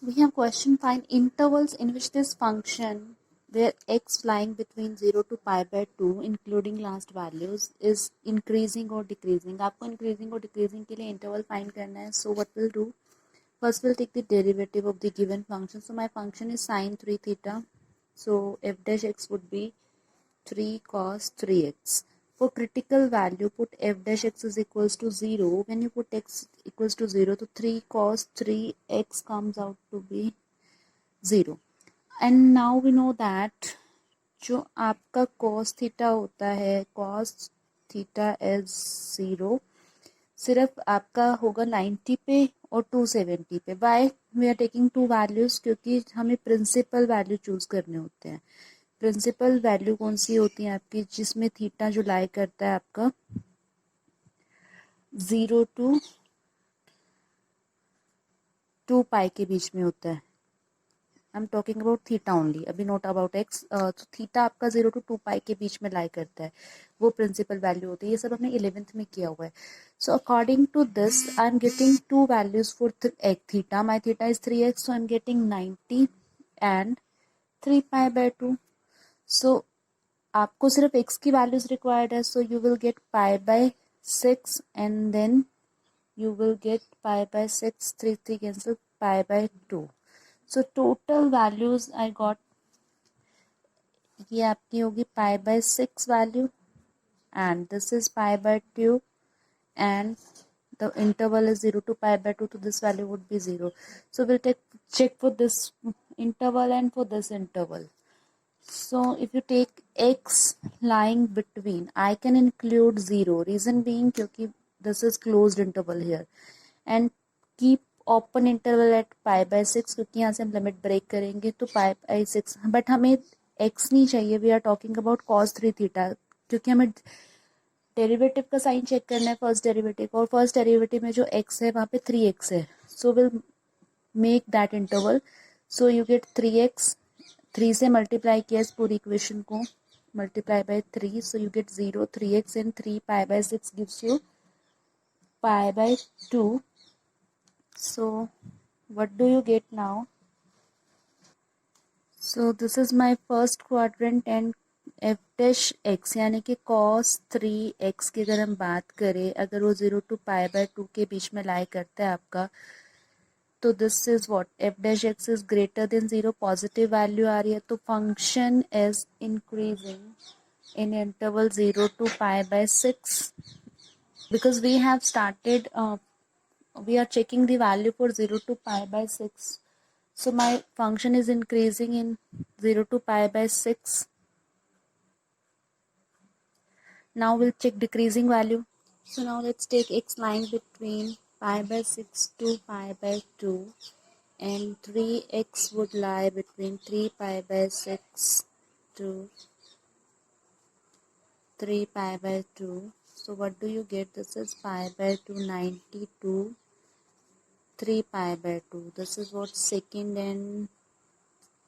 We have question, find intervals in which this function where x lying between 0 to pi by 2 including last values is increasing or decreasing. आपको increasing or decreasing के लिए interval find करना है. So what we'll do? First we'll take the derivative of the given function. So my function is sine 3 theta. So f dash x would be 3 cos 3x. For critical value, put f dash x is equals to 0. When you put x equals to 0, तो 3 cos 3x comes out to be 0. And now we know that जो आपका cos theta होता है, cos theta is 0, सिर्फ आपका होगा 90 पे और 270 पे. Why we are taking two values? क्योंकि हमें प्रिंसिपल वैल्यू चूज करने होते हैं. प्रिंसिपल वैल्यू कौन सी होती है आपकी, जिसमें थीटा जो लाई करता है आपका 0 to 2 पाई के बीच में होता है. I am talking about theta only, अभी नोट अबाउट एक्स. तो थीटा आपका 0 to 2 पाई के बीच में लाई करता है, वो प्रिंसिपल वैल्यू होती है. ये सब हमने 11th में किया हुआ है. So according to this I am getting two values for theta. My theta is 3x, so I am getting 90 and 3 pi by 2. So आपको सिर्फ x की वैल्यूज रिक्वायर्ड है. So you will get pi by 6 and then you will get pi by 6, 3 cancel, pi by 2. So total values I got, ये आपकी होगी pi by 6 value and this is pi by 2 and the interval is 0 to pi by 2, so this value would be 0. So we'll check for this interval and for this interval. So if you take x lying between, I can include 0. Reason being क्योंकि this is closed interval here, and keep open interval at pi by 6 क्योंकि यहाँ से हम limit break करेंगे तो pi by 6. But हमें x नहीं चाहिए, we are talking about cos 3 theta, क्योंकि हमें डेरिवेटिव का साइन चेक करना है, फर्स्ट डेरिवेटिव, और फर्स्ट डेरिवेटिव में जो x है वहाँ पे 3x है. So will make that interval. So you get 3x, 3 से मल्टीप्लाई किया इस पूरी इक्वेशन को, multiply by 3, so you get 0, 3x and 3 pi by 6 gives you pi by 2. So what do you get now? So this is my first quadrant and f dash x यानी कि cos 3x की अगर हम बात करें, अगर वो 0 to pi by 2 के बीच में लाई करता है आपका, तो this is what f dash x is greater than 0, positive value आ रही है, तो function is increasing in interval 0 to pi by 6 because we have started we are checking the value for 0 to pi by 6. So my function is increasing in 0 to pi by 6. Now we'll check decreasing value. So now let's take x lying between pi by 6 to pi by 2 and 3x would lie between 3 pi by 6 to 3 pi by 2. So what do you get? This is pi by 2, 92, 3 pi by 2. This is what second and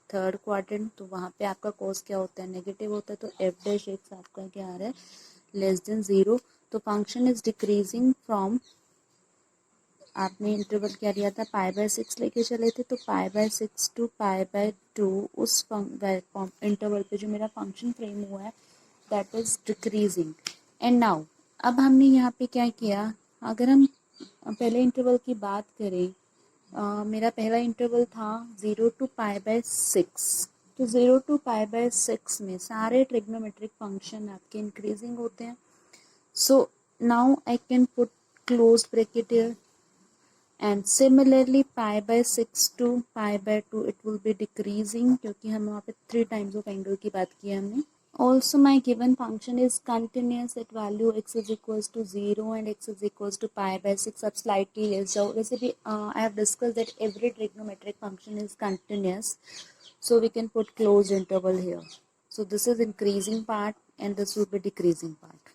third quadrant. तो वहाँ पे आपका कोस क्या होता है, negative होता है, तो एफ डैश एक्स आपका क्या आ रहा है, लेस देन 0. तो फंक्शन इज डिक्रीजिंग फ्रॉम, आपने इंटरवल क्या लिया था, पाई बाय 6 लेके चले थे, तो pi by 6 to pi by 2 उस इंटरवल पे जो मेरा फंक्शन फ्रेम हुआ है that is decreasing. And now अब हमने यहाँ पे क्या किया, अगर हम पहले इंटरवल की बात करें, मेरा पहला इंटरवल था 0 to pi by 6. तो 0 to pi by 6 में सारे ट्रिग्नोमेट्रिक फंक्शन आपके इंक्रीजिंग होते हैं. So now I can put close bracket here and similarly pi by 6 to pi by 2 it will be decreasing, क्योंकि हम वहाँ पे 3 टाइम्स ऑफ एंगल की बात की है हमने. Also my given function is continuous at value x is equals to 0 and x is equals to pi by 6. अब slightly less जाओ, वैसे भी I have discussed that every trigonometric function is continuous, so we can put closed interval here. So this is increasing part and this will be decreasing part.